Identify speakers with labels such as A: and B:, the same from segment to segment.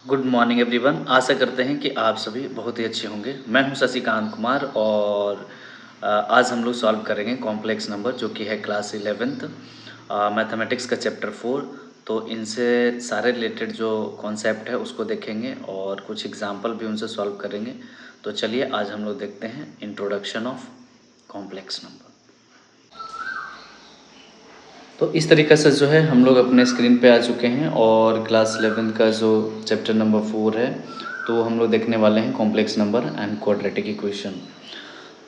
A: Good morning everyone. आशा करते हैं कि आप सभी बहुत ही अच्छे होंगे। मैं हूं शशिकांत कुमार और आज हम लोग सॉल्व करेंगे कॉम्प्लेक्स नंबर जो कि है क्लास 11th मैथमेटिक्स का चैप्टर 4। तो इनसे सारे रिलेटेड जो कॉन्सेप्ट है उसको देखेंगे और कुछ एग्जाम्पल भी उनसे सॉल्व करेंगे। तो चलिए आज हम लोग देखते हैं इंट्रोडक्शन ऑफ कॉम्प्लेक्स नंबर। तो इस तरीक़े से जो है हम लोग अपने स्क्रीन पे आ चुके हैं और क्लास 11 का जो चैप्टर नंबर 4 है तो हम लोग देखने वाले हैं complex number and quadratic equation.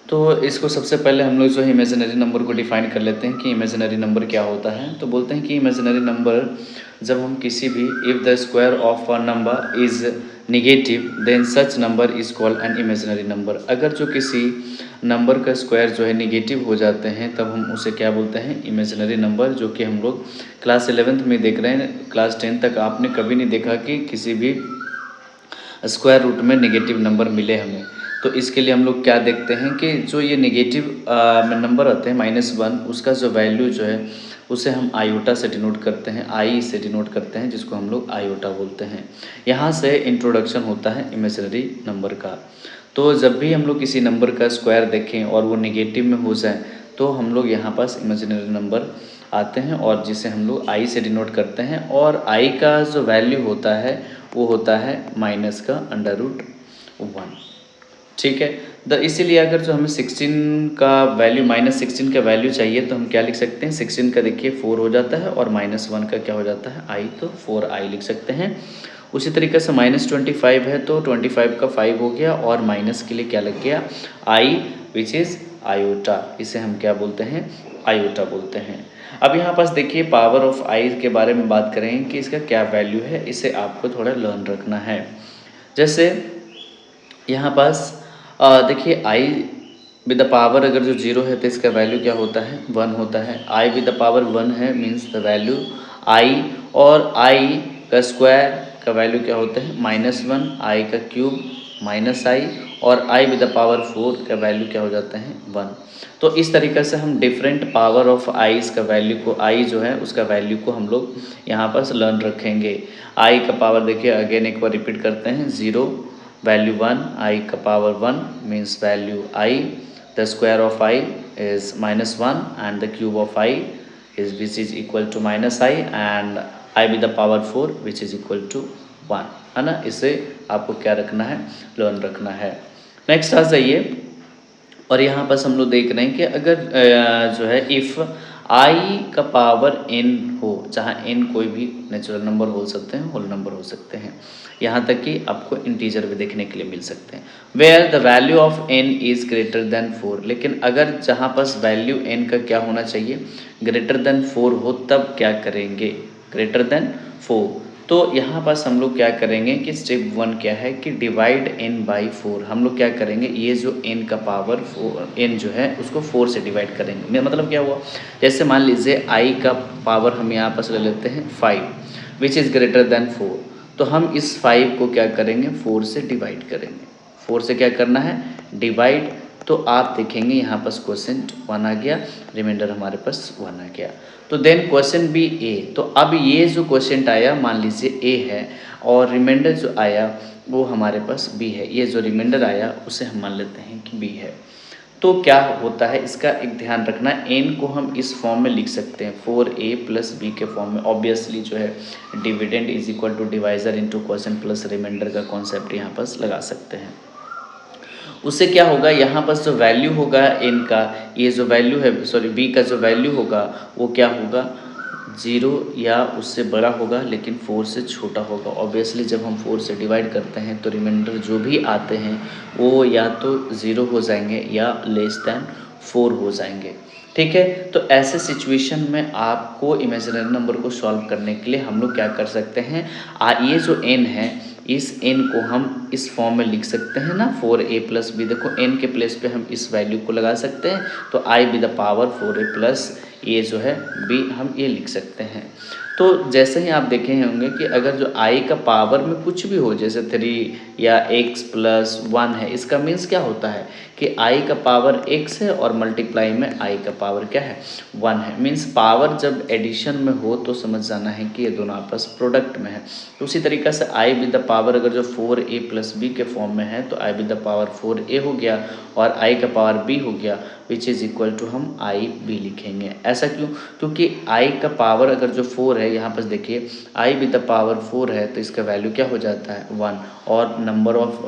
A: तो इसको सबसे पहले हम लोग जो है इमेजिनरी नंबर को डिफ़ाइन कर लेते हैं कि इमेजिनरी नंबर क्या होता है। तो बोलते हैं कि इमेजिनरी नंबर जब हम किसी भी if the square of a number is negative then such number is called an imaginary number. अगर जो किसी नंबर का स्क्वायर जो है निगेटिव हो जाते हैं तब हम उसे क्या बोलते हैं, इमेजिनरी नंबर। जो कि हम लोग क्लास 11th में देख रहे हैं। क्लास 10 तक आपने कभी नहीं देखा कि किसी भी स्क्वायर रूट में नेगेटिव नंबर मिले हमें। तो इसके लिए हम लोग क्या देखते हैं कि जो ये नेगेटिव नंबर आते हैं -1, उसका जो वैल्यू जो है उसे हम आयोटा से डिनोट करते हैं, आई से डिनोट करते हैं, जिसको हम लोग आयोटा बोलते हैं। यहाँ से इंट्रोडक्शन होता है इमेजिनरी नंबर का। तो जब भी हम लोग किसी नंबर का स्क्वायर देखें और वो नेगेटिव में हो जाए तो हम लोग यहाँ पास इमेजिनरी नंबर आते हैं और जिसे हम लोग आई से डिनोट करते हैं। और आई का जो वैल्यू होता है वो होता है माइनस का √1। ठीक है। इसीलिए अगर जो हमें 16 का वैल्यू -16 का वैल्यू चाहिए तो हम क्या लिख सकते हैं, 16 का देखिए 4 हो जाता है और -1 का क्या हो जाता है, आई, तो 4i लिख सकते हैं। उसी तरीके से -25 है तो 25 का 5 हो गया और माइनस के लिए क्या लग गया, आई, विच इज़ आयोटा। इसे हम क्या बोलते हैं, आयोटा बोलते हैं। अब यहाँ पास देखिए पावर ऑफ आई के बारे में बात करें कि इसका क्या वैल्यू है, इसे आपको थोड़ा लर्न रखना है। जैसे यहाँ पास देखिए आई विद द पावर अगर जो 0 है तो इसका वैल्यू क्या होता है, 1 होता है। आई विद द पावर 1 है मीन्स द वैल्यू आई। और आई का स्क्वायर का वैल्यू क्या होता है, -1, आई का क्यूब -i, और आई विद द पावर 4 का वैल्यू क्या हो जाता है, 1। तो इस तरीक़े से हम डिफरेंट पावर ऑफ आईज़ का वैल्यू को, आई जो है उसका वैल्यू को हम लोग यहाँ पास लर्न रखेंगे। आई का पावर देखिए अगेन एक बार रिपीट करते हैं, 0 वैल्यू 1, आई का power 1 means value i, the square of i is -1 and the cube of i is which is equal to -i and i with the power 4 which is equal to 1, है ना। इसे आपको क्या रखना है, learn रखना है। नेक्स्ट आ जाइए और यहाँ पर हम लोग देख रहे हैं कि अगर जो है इफ़ आई का पावर n हो, जहाँ n कोई भी नेचुरल नंबर हो सकते हैं, होल नंबर हो सकते हैं, यहाँ तक कि आपको इंटीजर भी देखने के लिए मिल सकते हैं। Where the value of n is greater than 4, लेकिन अगर जहाँ पास वैल्यू n का क्या होना चाहिए, ग्रेटर देन 4 हो, तब क्या करेंगे, ग्रेटर देन 4। तो यहाँ पास हम लोग क्या करेंगे कि स्टेप 1 क्या है कि डिवाइड n बाई 4। हम लोग क्या करेंगे, ये जो n का पावर n जो है उसको 4 से डिवाइड करेंगे। मतलब क्या हुआ, जैसे मान लीजिए i का पावर हम यहाँ पास ले लेते हैं 5 विच इज़ ग्रेटर देन 4। तो हम इस 5 को क्या करेंगे, 4 से डिवाइड करेंगे। 4 से क्या करना है, डिवाइड। तो आप देखेंगे यहाँ पास क्वेश्चन 1 आ गया, रिमाइंडर हमारे पास 1 आ गया। तो देन क्वेश्चन बी ए। तो अब ये जो क्वेश्चन आया मान लीजिए ए है और रिमाइंडर जो आया वो हमारे पास बी है। ये जो रिमाइंडर आया उसे हम मान लेते हैं कि बी है। तो क्या होता है, इसका एक ध्यान रखना, n को हम इस फॉर्म में लिख सकते हैं 4a + b के फॉर्म में। ऑब्वियसली जो है dividend is equal to divisor into question plus remainder का कॉन्सेप्ट यहाँ पर लगा सकते हैं। उससे क्या होगा, यहाँ पर जो वैल्यू होगा n का, ये जो वैल्यू है सॉरी b का जो वैल्यू होगा वो क्या होगा, 0 या उससे बड़ा होगा लेकिन 4 से छोटा होगा। ऑब्वियसली जब हम 4 से डिवाइड करते हैं तो रिमाइंडर जो भी आते हैं वो या तो 0 हो जाएंगे या लेस दैन 4 हो जाएंगे। ठीक है। तो ऐसे सिचुएशन में आपको इमेजिनरी नंबर को सॉल्व करने के लिए हम लोग क्या कर सकते हैं, ये जो n है इस n को हम इस फॉर्म में लिख सकते हैं ना, 4a + b। देखो n के प्लेस पे हम इस वैल्यू को लगा सकते हैं, तो i with the power 4a + ये जो है b हम ये लिख सकते हैं। तो जैसे ही आप देखे होंगे कि अगर जो आई का पावर में कुछ भी हो, जैसे 3 या x प्लस 1 है, इसका मीन्स क्या होता है कि आई का पावर x है और मल्टीप्लाई में आई का पावर क्या है 1 है। मीन्स पावर जब एडिशन में हो तो समझ जाना है कि ये दोनों आपस प्रोडक्ट में है। तो उसी तरीक़े से आई विद द पावर अगर जो 4a प्लस बी के फॉर्म में है तो आई विद द पावर 4a हो गया और आई का पावर b हो गया, विच इज़ इक्वल टू हम आई बी लिखेंगे। ऐसा क्यों? क्योंकि आई का पावर अगर जो 4 है, यहाँ पर देखिए आई विद द पावर 4 है तो इसका वैल्यू क्या हो जाता है 1, और नंबर ऑफ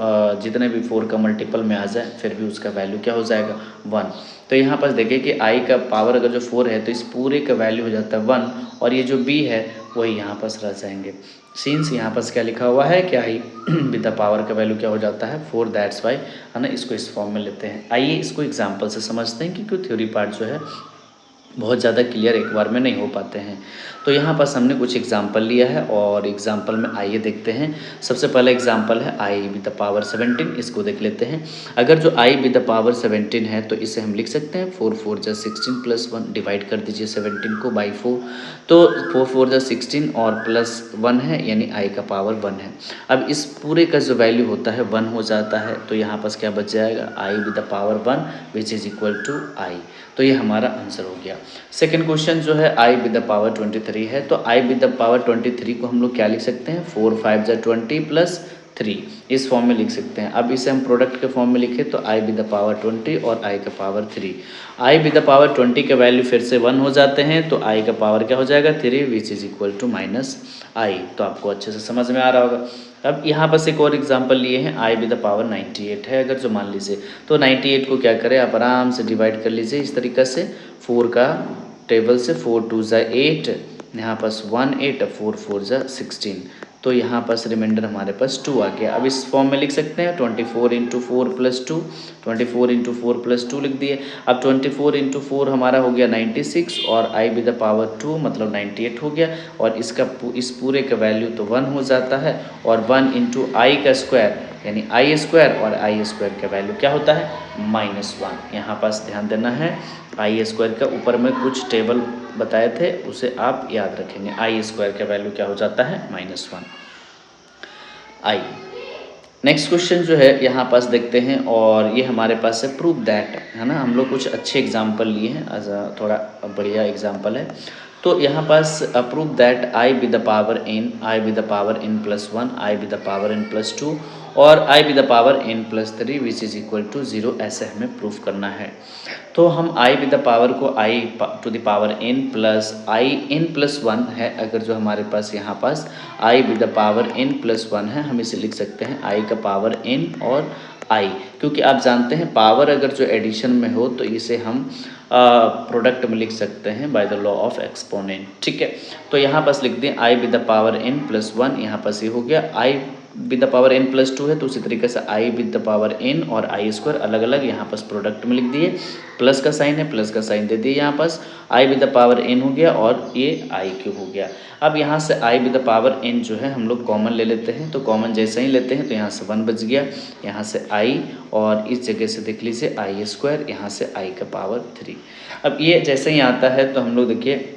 A: जितने भी 4 का मल्टीपल में आ जाए फिर भी उसका वैल्यू क्या हो जाएगा 1। तो यहाँ पर देखिए कि आई का पावर अगर जो 4 है तो इस पूरे का वैल्यू हो जाता है 1, और ये जो b है वही यहाँ पर रह जाएंगे। सीन्स यहाँ पर क्या लिखा हुआ है कि आई विद द पावर का वैल्यू क्या हो जाता है 4, दैट्स वाई, है ना, इसको इस फॉर्म में लेते हैं। आइए इसको एग्जाम्पल से समझते हैं क्योंकि थ्योरी पार्ट जो है बहुत ज़्यादा क्लियर एक बार में नहीं हो पाते हैं। तो यहाँ पर हमने कुछ एग्जाम्पल लिया है और एग्जाम्पल में आइए देखते हैं। सबसे पहला एग्जाम्पल है आई विद द पावर 17, इसको देख लेते हैं। अगर जो आई विद द पावर 17 है तो इसे हम लिख सकते हैं 4 4 जा 16 प्लस 1, डिवाइड कर दीजिए 17 को बाई 4, तो 4 4 जा 16 और प्लस 1 है यानी आई का पावर 1 है। अब इस पूरे का जो वैल्यू होता है 1 हो जाता है, तो यहाँ पर क्या बच जाएगा i with the power 1 which is equal to i. तो ये हमारा आंसर हो गया। सेकंड क्वेश्चन जो है आई विद द पावर 23 है, तो आई विद द पावर 23 को हम लोग क्या लिख सकते हैं 4 5 जा 20 प्लस 3, इस फॉर्म में लिख सकते हैं। अब इसे हम प्रोडक्ट के फॉर्म में लिखें तो आई विद द पावर 20 और आई का power 3। I with the power 20 के वैल्यू फिर से 1 हो जाते हैं तो आई का पावर क्या हो जाएगा 3, which is equal to minus i. तो आपको अच्छे से समझ में आ रहा होगा। अब यहाँ पर एक और एग्जांपल लिए हैं आई विद द पावर 98 है, अगर जो मान लीजिए तो 98 को क्या करें आप आराम से डिवाइड कर लीजिए इस तरीक़े से 4 का टेबल से, 4 2 जा 8, यहाँ पास 1 8, 4 4 जा 16, तो यहाँ पास रिमाइंडर हमारे पास 2 आ गया। अब इस फॉर्म में लिख सकते हैं 24 इंटू 4 प्लस 2, 24 इंटू 4 प्लस 2 लिख दिए। अब 24 इंटू 4 हमारा हो गया 96 और आई विद द पावर 2 मतलब 98 हो गया, और इसका इस पूरे का वैल्यू तो 1 हो जाता है, और 1 इंटू आई का स्क्वायर यानी आई स्क्वायर, और आई स्क्वायर का वैल्यू क्या होता है -1। यहाँ पास ध्यान देना है आई स्क्वायर का ऊपर में कुछ टेबल बताए थे उसे आप याद रखेंगे। आई स्क्वायर का वैल्यू क्या हो जाता है -1 आई। नेक्स्ट क्वेश्चन जो है यहाँ पास देखते हैं, और ये हमारे पास है प्रूव दैट, है ना। हम लोग कुछ अच्छे एग्जाम्पल लिए हैं, थोड़ा बढ़िया एग्जाम्पल है। तो यहाँ पास prove that i with the power n, i with the power n plus 1, i with the power n plus 2 और i with the power n plus 3 which is equal to 0, ऐसे हमें प्रूफ करना है। तो हम आई विद द पावर को i to the power n plus i n plus 1 है, अगर जो हमारे पास यहाँ पास i with the power n plus 1 है, हम इसे लिख सकते हैं आई का पावर n और आई, क्योंकि आप जानते हैं पावर अगर जो एडिशन में हो तो इसे हम प्रोडक्ट में लिख सकते हैं by the law of exponent, ठीक है। तो यहाँ पास लिख दें i with the power n plus 1, यहाँ पास ये हो गया। I with the power n plus 2 है तो उसी तरीके से i with the power n और आई स्क्वायर अलग अलग यहाँ पास प्रोडक्ट में लिख दिए, प्लस का साइन है प्लस का साइन दे दिए, यहाँ पास i with the power n हो गया और ये आई क्यूब हो गया। अब यहाँ से i with the power n जो है हम लोग कॉमन ले लेते हैं, तो कॉमन जैसे ही लेते हैं तो यहाँ से 1 बच गया, यहाँ से आई और इस जगह से देख लीजिए आई स्क्वायर, यहाँ से आई का पावर 3। अब ये जैसे ही आता है तो हम लोग देखिए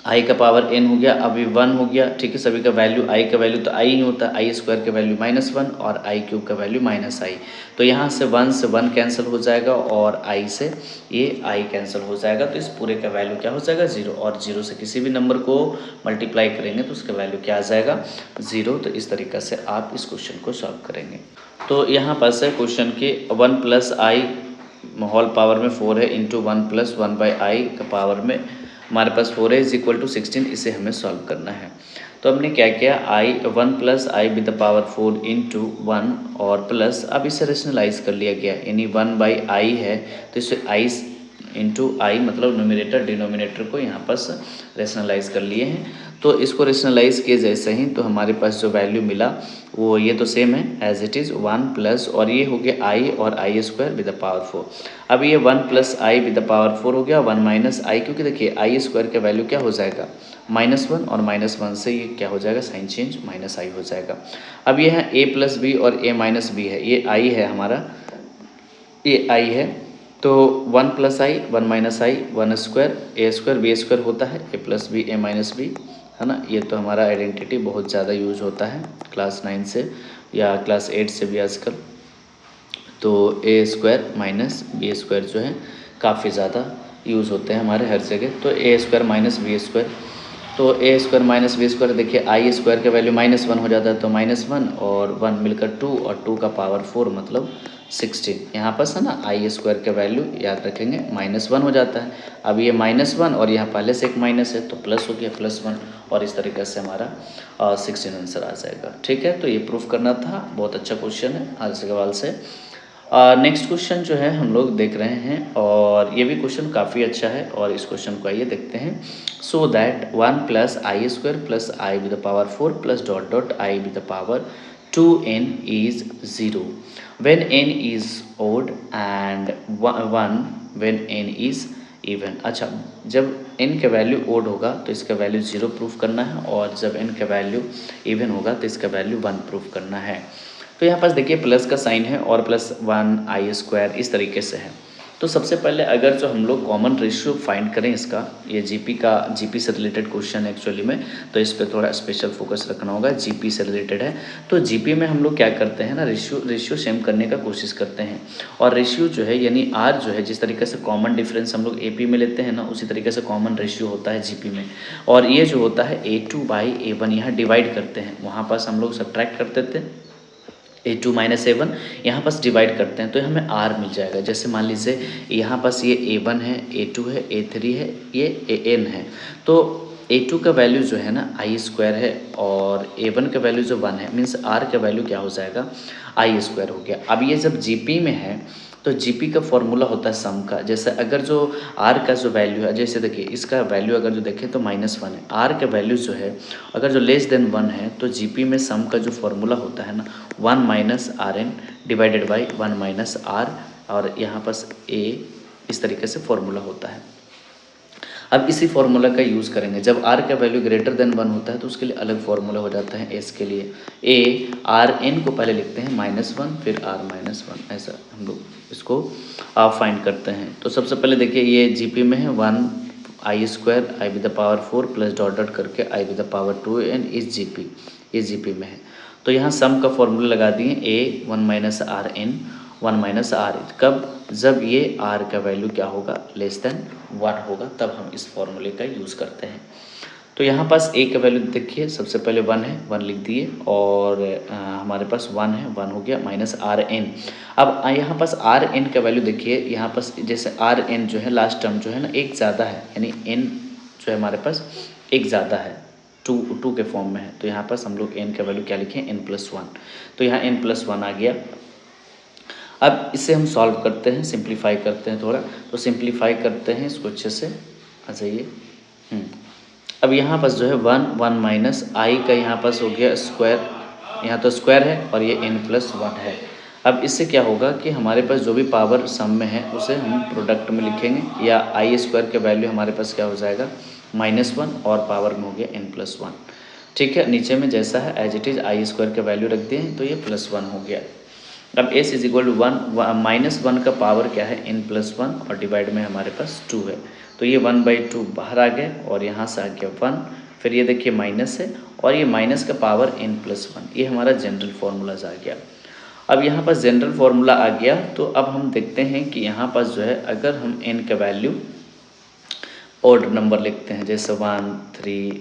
A: आई का पावर n हो गया, अभी 1 हो गया, ठीक है। सभी का वैल्यू आई का वैल्यू तो आई ही होता है, आई स्क्वायर का वैल्यू -1 और आई क्यूब का वैल्यू -i, तो यहाँ से 1 से 1 कैंसिल हो जाएगा और आई से ये आई कैंसिल हो जाएगा, तो इस पूरे का वैल्यू क्या हो जाएगा 0, और 0 से किसी भी नंबर को मल्टीप्लाई करेंगे तो उसका वैल्यू क्या आ जाएगा 0। तो इस तरीक़े से आप इस क्वेश्चन को सॉल्व करेंगे। तो यहाँ पास है क्वेश्चन के 1 प्लस आई होल पावर में 4 है इंटू 1 प्लस 1 बाई आई का पावर में हमारे पास 4 है इज इक्वल टू 16, इसे हमें सॉल्व करना है। तो हमने क्या किया आई 1 plus i with the power 4 into 1 और प्लस, अब इसे रेशनलाइज कर लिया गया, यानी 1 बाई आई है तो इसे आई इंटू आई मतलब नोमिनेटर डिनोमिनेटर को यहाँ पर रेशनलाइज कर लिए हैं। तो इसको रेशनलाइज किए जैसे ही तो हमारे पास जो वैल्यू मिला वो ये तो सेम है एज इट इज़ 1 प्लस, और ये हो गया आई और आई स्क्वायर विद द पावर 4। अब ये 1 plus i with the power 4 हो गया 1 माइनस आई, क्योंकि देखिए आई स्क्वायर का वैल्यू क्या हो जाएगा -1 और -1 से ये क्या हो जाएगा साइन चेंज माइनस आई हो जाएगा। अब ये है a प्लस बी और a माइनस बी है, ये आई है हमारा, ये आई है, तो 1 plus i 1 minus i 1 square a square B square होता है a plus B a minus B, है ना। ये तो हमारा आइडेंटिटी बहुत ज़्यादा यूज होता है क्लास 9 से या क्लास 8 से भी आजकल। तो ए स्क्वायर माइनस बी स्क्वायर जो है काफ़ी ज़्यादा यूज़ होते हैं हमारे हर जगह। तो ए स्क्वायर माइनस बी स्क्वायर, तो ए स्क्वायर माइनस बी स्क्वायर, देखिए आई स्क्वायर का वैल्यू -1 हो जाता है, तो -1 और 1 मिलकर 2 और 2 का पावर 4 मतलब 16। यहाँ पर है ना आई स्क्वायर का वैल्यू याद रखेंगे -1 हो जाता है। अब ये -1 और यहाँ पहले से एक माइनस है तो प्लस हो गया +1 और इस तरीके से हमारा 16 आंसर आ जाएगा। ठीक है, तो ये प्रूफ करना था। बहुत अच्छा क्वेश्चन है आज के सवाल से। नेक्स्ट क्वेश्चन जो है हम लोग देख रहे हैं और ये भी क्वेश्चन काफ़ी अच्छा है और इस क्वेश्चन को आइए देखते हैं। So that 1 plus i square plus i with the power 4 plus dot dot i with the power 2n is 0 when n is odd and 1 when n is even. अच्छा, जब n का वैल्यू ओड होगा तो इसका value 0 proof करना है और जब n का वैल्यू इवन होगा तो इसका वैल्यू 1 प्रूफ करना है। तो यहाँ पास देखिए प्लस का साइन है और +1 आई स्क्वायर इस तरीके से है। तो सबसे पहले अगर जो हम लोग कॉमन रेशियो फाइंड करें इसका, ये जीपी से रिलेटेड क्वेश्चन है एक्चुअली में, तो इस पर थोड़ा स्पेशल फोकस रखना होगा। जीपी से रिलेटेड है तो जीपी में हम लोग क्या करते हैं ना, रेशियो सेम करने का कोशिश करते हैं। और रेशियो जो है यानी आर जो है, जिस तरीके से कॉमन डिफरेंस हम लोग एपी में लेते हैं ना, उसी तरीके से कॉमन रेशियो होता है जीपी में। और ये जो होता है A2/A1 यहाँ डिवाइड करते हैं, वहाँ पास हम लोग सब्ट्रैक्ट करते थे A2 माइनस A1, यहाँ पास डिवाइड करते हैं तो हमें R मिल जाएगा। जैसे मान लीजिए यहाँ पास ये A1 है, A2 है, A3 है, ये AN है। तो A2 का वैल्यू जो है ना आई स्क्वायर है और A1 का वैल्यू जो 1 है, मीन्स R का वैल्यू क्या हो जाएगा, आई स्क्वायर हो गया। अब ये जब GP में है तो जीपी का फॉर्मूला होता है सम का। जैसे अगर जो आर का जो वैल्यू है, जैसे देखिए इसका वैल्यू अगर जो देखें तो -1 है, आर का वैल्यू जो है अगर जो लेस देन 1 है तो जीपी में सम का जो फॉर्मूला होता है ना 1 minus R N divided by 1 minus R, और यहाँ पास ए इस तरीके से फॉर्मूला होता है। अब इसी फॉर्मूला का यूज़ करेंगे। जब r का वैल्यू ग्रेटर देन 1 होता है तो उसके लिए अलग फॉर्मूला हो जाता है s के लिए। a आर एन को पहले लिखते हैं -1 फिर r -1, ऐसा हम लोग इसको फाइंड करते हैं। तो सबसे पहले देखिए ये जीपी में है 1 i square i with the power 4 plus dot dot करके i with the power 2n इस जीपी, ये जीपी में है। तो यहाँ सम का फॉर्मूला लगा दिए a 1 minus R N 1 minus R, कब, जब ये r का वैल्यू क्या होगा, लेस देन 1 होगा, तब हम इस फॉर्मूले का यूज़ करते हैं। तो यहाँ पास a का वैल्यू देखिए सबसे पहले 1 है, 1 लिख दिए और हमारे पास 1 है, 1 हो गया माइनस आर एन। अब यहाँ पास आर एन का वैल्यू देखिए, यहाँ पास जैसे आर एन जो है लास्ट टर्म जो है ना एक ज़्यादा है, यानी n जो है हमारे पास एक ज़्यादा है, टू के फॉर्म में है। तो यहाँ पास हम लोग n का वैल्यू क्या लिखें, n+1, तो यहाँ n+1 आ गया। अब इसे हम सॉल्व करते हैं, सिंप्लीफाई करते हैं थोड़ा, तो सिंप्लीफाई करते हैं इसको अच्छे से। आ जाइए। अब यहाँ पास जो है 1 माइनस आई का यहाँ पास हो गया स्क्वायर, यहाँ तो स्क्वायर है और ये n+1 है। अब इससे क्या होगा कि हमारे पास जो भी पावर सम में है उसे हम प्रोडक्ट में लिखेंगे, या आई स्क्वायर का वैल्यू हमारे पास क्या हो जाएगा -1 और पावर में हो गया n+1। ठीक है, नीचे में जैसा है as it is i square का वैल्यू रख दिए तो ये +1 हो गया। अब s इज इक्वल टू 1 का पावर क्या है n+1 और डिवाइड में हमारे पास 2 है, तो ये 1/2 बाहर आ गया और यहाँ से आ गया 1, फिर ये देखिए माइनस है और ये माइनस का पावर n+1, ये हमारा जनरल फार्मूलाज आ गया। अब यहाँ पास जनरल फार्मूला आ गया तो अब हम देखते हैं कि यहाँ पास जो है अगर हम n का वैल्यू ऑड नंबर लिखते हैं, जैसे 1 3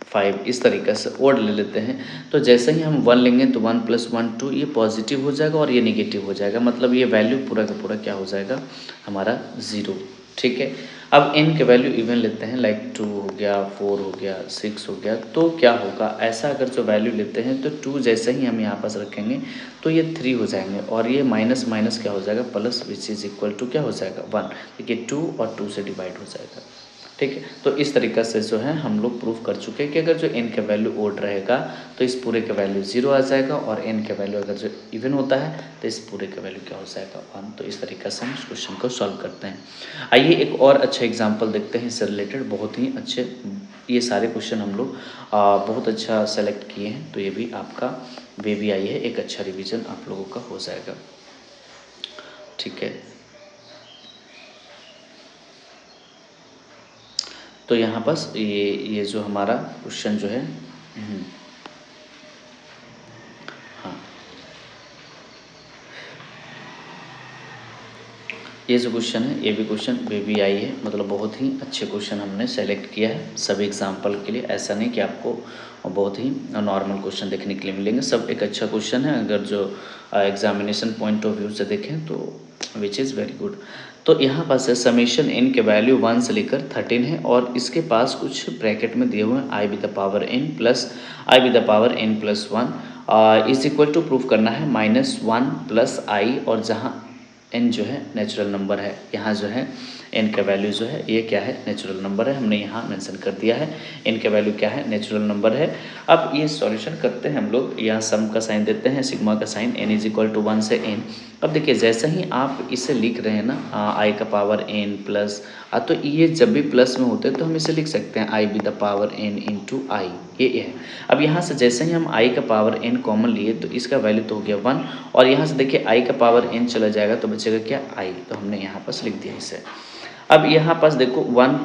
A: 5 इस तरीके से ओड ले लेते हैं, तो जैसे ही हम 1 लेंगे तो 1 + 1 2, ये पॉजिटिव हो जाएगा और ये नेगेटिव हो जाएगा, मतलब ये वैल्यू पूरा का पूरा क्या हो जाएगा हमारा 0। ठीक है, अब n के वैल्यू इवन लेते हैं, लाइक 2 हो गया, 4 हो गया, 6 हो गया, तो क्या होगा, ऐसा अगर जो वैल्यू लेते हैं तो 2 जैसे ही हम यहाँ पास रखेंगे तो ये 3 हो जाएंगे और ये माइनस माइनस क्या हो जाएगा plus, which is equal to क्या हो जाएगा 1, देखिए 2 और 2 से डिवाइड हो जाएगा। ठीक है, तो इस तरीक़े से जो है हम लोग प्रूफ कर चुके हैं कि अगर जो n का वैल्यू ओड रहेगा तो इस पूरे का वैल्यू 0 आ जाएगा, और n का वैल्यू अगर जो इवन होता है तो इस पूरे का वैल्यू क्या हो जाएगा 1। तो इस तरीक़े से हम इस क्वेश्चन को सॉल्व करते हैं। आइए एक और अच्छा एग्जाम्पल देखते हैं इससे रिलेटेड, बहुत ही अच्छे, ये सारे क्वेश्चन हम लोग बहुत अच्छा सेलेक्ट किए हैं, तो ये भी आपका वे भी आई है, एक अच्छा रिविज़न आप लोगों का हो जाएगा। ठीक है, तो यहाँ पास ये जो हमारा क्वेश्चन जो है हाँ, ये जो क्वेश्चन है ये भी क्वेश्चन VVI है, मतलब बहुत ही अच्छे क्वेश्चन हमने सेलेक्ट किया है सभी एग्जाम्पल के लिए। ऐसा नहीं कि आपको बहुत ही नॉर्मल क्वेश्चन देखने के लिए मिलेंगे, सब एक अच्छा क्वेश्चन है। अगर जो एग्जामिनेशन पॉइंट ऑफ व्यू से देखें तो विच इज़ वेरी गुड। तो यहाँ पास है समेशन n के वैल्यू 1 से लेकर 13 है और इसके पास कुछ ब्रैकेट में दिए हुए हैं i with the power n plus i with the power n plus 1 is equal to proof करना है -1 प्लस i, और जहाँ n जो है नेचुरल नंबर है, यहाँ जो है n का वैल्यू जो है ये क्या है, नेचुरल नंबर है। हमने यहाँ मेंशन कर दिया है n का वैल्यू क्या है, नेचुरल नंबर है। अब ये सॉल्यूशन करते हैं हम लोग, यहाँ सम का साइन देते हैं, सिग्मा का sign, n is equal to 1 से n। अब देखिए जैसे ही आप इसे लिख रहे हैं ना i का पावर n प्लस तो ये जब भी प्लस में होते हैं तो हम इसे लिख सकते हैं i with the power n into i, ये है। अब यहाँ से जैसे ही हम i का पावर n कॉमन लिए तो इसका वैल्यू तो हो गया 1, और यहाँ से देखिए i का पावर n चला जाएगा तो बचेगा क्या, i, तो हमने यहाँ पास लिख दिया इसे। अब यहाँ पास देखो 1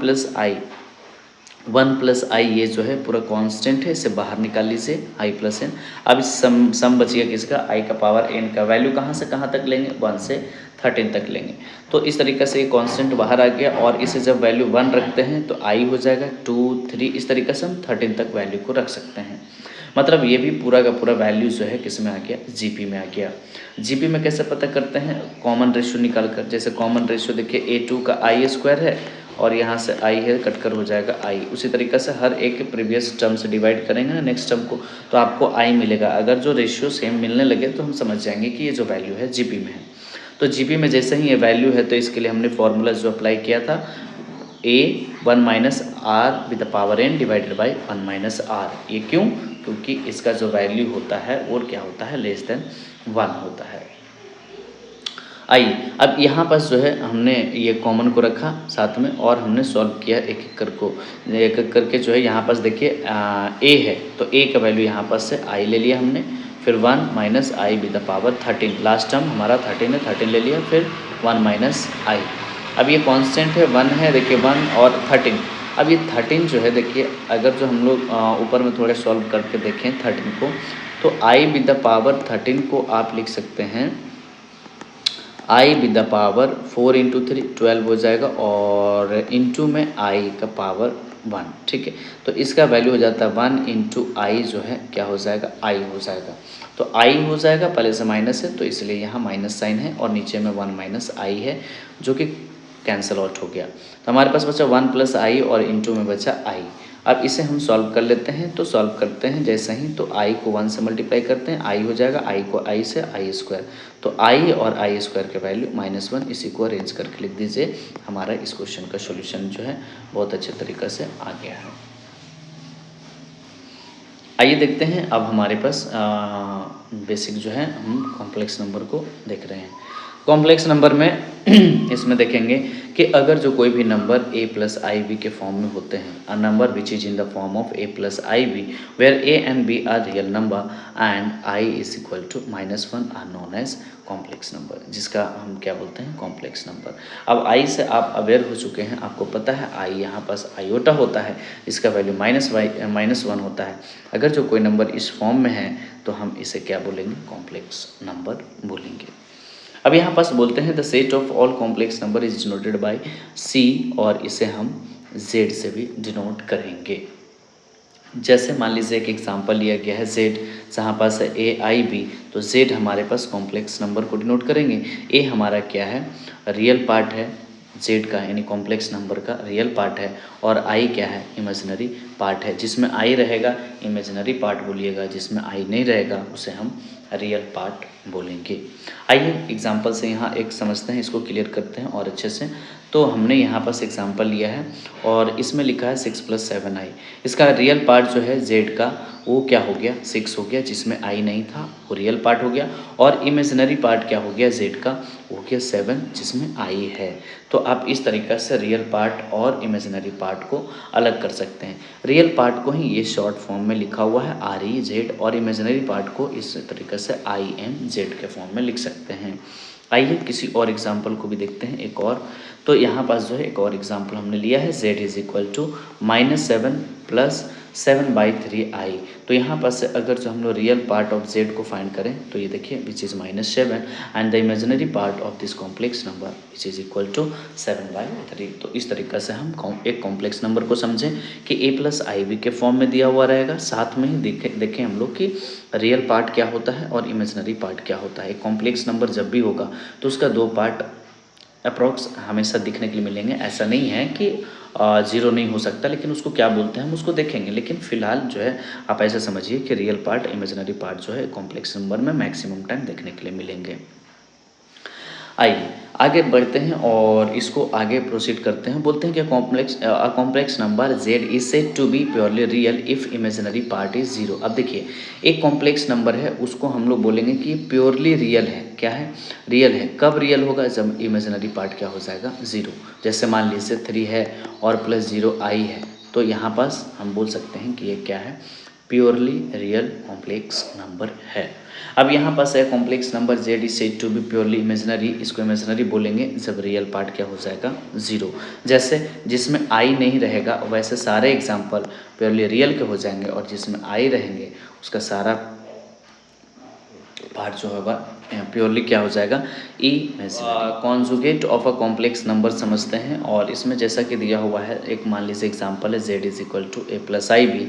A: प्लस आई ये जो है पूरा कांस्टेंट है, इसे बाहर निकाल लीजिए i प्लस n। अब इस सम बचिएगा किसका, i का पावर n का वैल्यू कहाँ से कहाँ तक लेंगे, 1 से 13 तक लेंगे। तो इस तरीके से ये कांस्टेंट बाहर आ गया, और इसे जब वैल्यू 1 रखते हैं तो i हो जाएगा 2 3, इस तरीके से हम 13 तक वैल्यू को रख सकते हैं। मतलब ये भी पूरा का पूरा वैल्यू जो है किस में आ गया, जीपी में आ गया। जीपी में कैसे पता करते हैं, कॉमन रेशियो निकाल कर। जैसे कॉमन रेशियो देखिए a2 का i स्क्वायर है और यहाँ से i है, कटकर हो जाएगा i। उसी तरीके से हर एक प्रीवियस टर्म से डिवाइड करेंगे ना नेक्स्ट टर्म को, तो आपको i मिलेगा। अगर जो रेशियो सेम मिलने लगे तो हम समझ जाएंगे कि ये जो वैल्यू है जीपी में है। तो जीपी में जैसे ही ये वैल्यू है तो इसके लिए हमने फॉर्मूला जो अप्लाई किया था, a 1 minus R with the power n divided by 1 minus R. ये क्यों, क्योंकि इसका जो वैल्यू होता है और क्या होता है, लेस देन 1 होता है। आइए अब यहाँ पास जो है हमने ये कॉमन को रखा साथ में और हमने सॉल्व किया एक एक करके जो है यहाँ पास देखिए a है तो a का वैल्यू यहाँ पास से i ले लिया हमने, फिर 1 minus I with the power 13, last term हमारा 13 है, 13 ले लिया, फिर 1 माइनस आई। अब ये कांस्टेंट है 1 है, देखिए 1 और 13। अब ये 13 जो है देखिए अगर जो हम लोग ऊपर में थोड़े सॉल्व करके देखें 13 को, तो i विद द पावर 13 को आप लिख सकते हैं i with the power 4 into 3 12 हो जाएगा, और इंटू में i का पावर 1, ठीक है। तो इसका वैल्यू हो जाता है 1 इंटू आई जो है क्या हो जाएगा, i हो जाएगा। तो i हो जाएगा, पहले से माइनस है तो इसलिए यहाँ माइनस साइन है, और नीचे में 1 माइनस आई है जो कि कैंसिल आउट हो गया। तो हमारे पास बचा 1 प्लस आई और इंटू में बचा i। अब इसे हम सॉल्व कर लेते हैं, तो सॉल्व करते हैं जैसे ही, तो i को 1 से मल्टीप्लाई करते हैं, i हो जाएगा, i को i से i स्क्वायर, तो i और i स्क्वायर के वैल्यू -1, इसी को अरेंज करके लिख दीजिए। हमारा इस क्वेश्चन का सॉल्यूशन जो है बहुत अच्छे तरीके से आ गया है। आइए देखते हैं अब हमारे पास बेसिक जो है हम कॉम्प्लेक्स नंबर को देख रहे हैं। कॉम्प्लेक्स नंबर में इसमें देखेंगे कि अगर जो कोई भी number a plus i V के फॉर्म में होते हैं, a number which is in the form of a plus i V where a and b are real number and i is equal to -1 are known as complex number, जिसका हम क्या बोलते हैं, complex number. अब i से आप aware हो चुके हैं, आपको पता है i यहाँ पास आयोटा होता है, इसका वैल्यू -1 होता है। अगर जो कोई नंबर इस फॉर्म में है तो हम इसे क्या बोलेंगे, कॉम्प्लेक्स नंबर बोलेंगे। अब यहाँ पास बोलते हैं the set of all complex number is denoted by C, और इसे हम Z से भी डिनोट करेंगे। जैसे मान लीजिए एक एग्जांपल लिया गया है Z, जहाँ पास है AIB, तो Z हमारे पास कॉम्प्लेक्स नंबर को डिनोट करेंगे। A हमारा क्या है, रियल पार्ट है Z का, यानी कॉम्प्लेक्स नंबर का रियल पार्ट है, और I क्या है, इमेजिनरी पार्ट है। जिसमें I रहेगा इमेजिनरी पार्ट बोलिएगा, जिसमें I नहीं रहेगा उसे हम रियल पार्ट बोलेंगे। आइए एग्जांपल से यहाँ एक समझते हैं, इसको क्लियर करते हैं और अच्छे से। तो हमने यहाँ पास एग्जांपल लिया है और इसमें लिखा है 6 + 7i। इसका रियल पार्ट जो है Z का वो क्या हो गया, 6 हो गया, जिसमें i नहीं था वो रियल पार्ट हो गया, और इमेजिनरी पार्ट क्या हो गया Z का, वो हो गया 7, जिसमें i है। तो आप इस तरीक़े से रियल पार्ट और इमेजिनरी पार्ट को अलग कर सकते हैं। रियल पार्ट को ही ये शॉर्ट फॉर्म में लिखा हुआ है REZ, और इमेजिनरी पार्ट को इस तरीके से IMZ के फॉर्म में लिख सकते हैं। आइए किसी और एग्जाम्पल को भी देखते हैं एक और। तो यहाँ पास जो है एक और एग्जाम्पल हमने लिया है z is equal to -7 plus 7/3i। तो यहाँ पास से अगर जो हम लोग रियल पार्ट ऑफ z को फाइंड करें तो ये देखिए which is -7 and the imaginary part of this complex number which is equal to 7/3। तो इस तरीक़े से हम एक कॉम्प्लेक्स नंबर को समझें कि a प्लस आई बी के फॉर्म में दिया हुआ रहेगा। साथ में ही देखें हम लोग कि रियल पार्ट क्या होता है और इमेजिनरी पार्ट क्या होता है। एक कॉम्प्लेक्स नंबर जब भी होगा तो उसका दो पार्ट अप्रॉक्स हमेशा दिखने के लिए मिलेंगे। ऐसा नहीं है कि ज़ीरो नहीं हो सकता, लेकिन उसको क्या बोलते हैं हम उसको देखेंगे। लेकिन फिलहाल जो है आप ऐसा समझिए कि रियल पार्ट इमेजिनरी पार्ट जो है कॉम्प्लेक्स नंबर में मैक्सिमम टाइम देखने के लिए मिलेंगे। आइए आगे बढ़ते हैं और इसको आगे प्रोसीड करते हैं। बोलते हैं कि complex number z is said to be purely real if imaginary part is zero. अब देखिए एक कॉम्प्लेक्स नंबर है उसको हम लोग बोलेंगे कि प्योरली रियल है। क्या है? रियल है। कब रियल होगा? जब इमेजिनरी पार्ट क्या हो जाएगा? ज़ीरो। जैसे मान लीजिए 3 है और प्लस 0 i है, तो यहाँ पास हम बोल सकते हैं कि ये क्या है? प्योरली रियल कॉम्प्लेक्स नंबर है। अब यहाँ पास है complex number z is said to be purely imaginary. इसको इमेजिनरी बोलेंगे जब रियल पार्ट क्या हो जाएगा? ज़ीरो। जैसे जिसमें i नहीं रहेगा वैसे सारे एग्जाम्पल प्योरली रियल के हो जाएंगे, और जिसमें i रहेंगे उसका सारा पार्ट जो होगा प्योरली क्या हो जाएगा? Imaginary. Conjugate of a complex number समझते हैं, और इसमें जैसा कि दिया हुआ है एक मान लीजिए एग्जांपल है z is equal to a plus i B.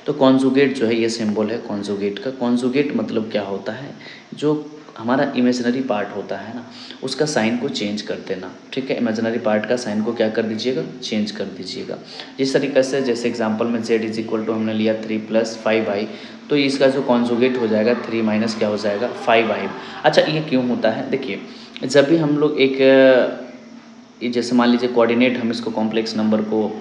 A: तो कॉन्जुगेट जो है ये सिंबल है कॉन्जुगेट का। कॉन्जुगेट मतलब क्या होता है? जो हमारा इमेजिनरी पार्ट होता है ना उसका साइन को चेंज कर देना। ठीक है, इमेजिनरी पार्ट का साइन को क्या कर दीजिएगा? चेंज कर दीजिएगा। जिस तरीके से जैसे एग्जांपल में z इज इक्वल टू हमने लिया 3 + 5i, तो इसका जो कॉन्जुगेट हो जाएगा 3 माइनस क्या हो जाएगा? 5i। अच्छा ये क्यों होता है? देखिए जब भी हम लोग एक ये जैसे मान लीजिए कोऑर्डिनेट हम इसको कॉम्प्लेक्स नंबर को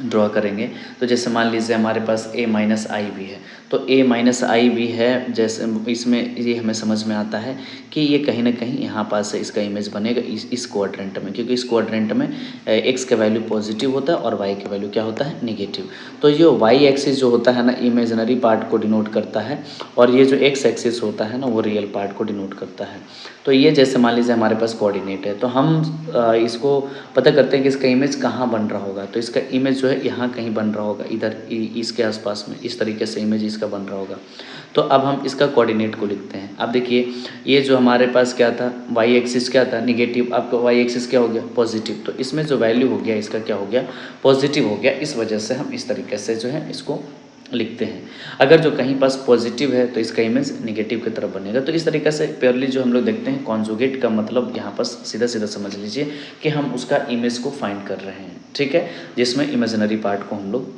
A: ड्रॉ करेंगे, तो जैसे मान लीजिए हमारे पास a माइनस आई भी है, तो a माइनस आई भी है। जैसे इसमें ये हमें समझ में आता है कि ये कहीं ना कहीं यहाँ पास से इसका इमेज बनेगा इस क्वाड्रेंट में, क्योंकि इस क्वाड्रेंट में x का वैल्यू पॉजिटिव होता है और y का वैल्यू क्या होता है? निगेटिव। तो ये y एक्सिस जो होता है ना इमेजिनरी पार्ट को डिनोट करता है, और ये जो x एक्सिस होता है ना वो रियल पार्ट को डिनोट करता है। तो ये जैसे मान लीजिए हमारे पास कोऑर्डिनेट है, तो हम इसको पता करते हैं कि इसका इमेज कहाँ बन रहा होगा। तो इसका इमेज जो है यहाँ कहीं बन रहा होगा, इधर इसके आसपास में इस तरीके से इमेज इसका बन रहा होगा। तो अब हम इसका कोऑर्डिनेट को लिखते हैं। अब देखिए ये जो हमारे पास क्या था? वाई एक्सिस क्या था? निगेटिव। आपका वाई एक्सिस क्या हो गया? पॉजिटिव। तो इसमें जो वैल्यू हो गया इसका क्या हो गया? पॉजिटिव हो गया। इस वजह से हम इस तरीके से जो है इसको लिखते हैं। अगर जो कहीं पास पॉजिटिव है तो इसका इमेज निगेटिव की तरफ बनेगा। तो इस तरीके से प्योरली जो हम लोग देखते हैं कॉन्जुगेट का मतलब यहाँ पास सीधा सीधा समझ लीजिए कि हम उसका इमेज को फाइंड कर रहे हैं। ठीक है, जिसमें इमेजिनरी पार्ट को हम लोग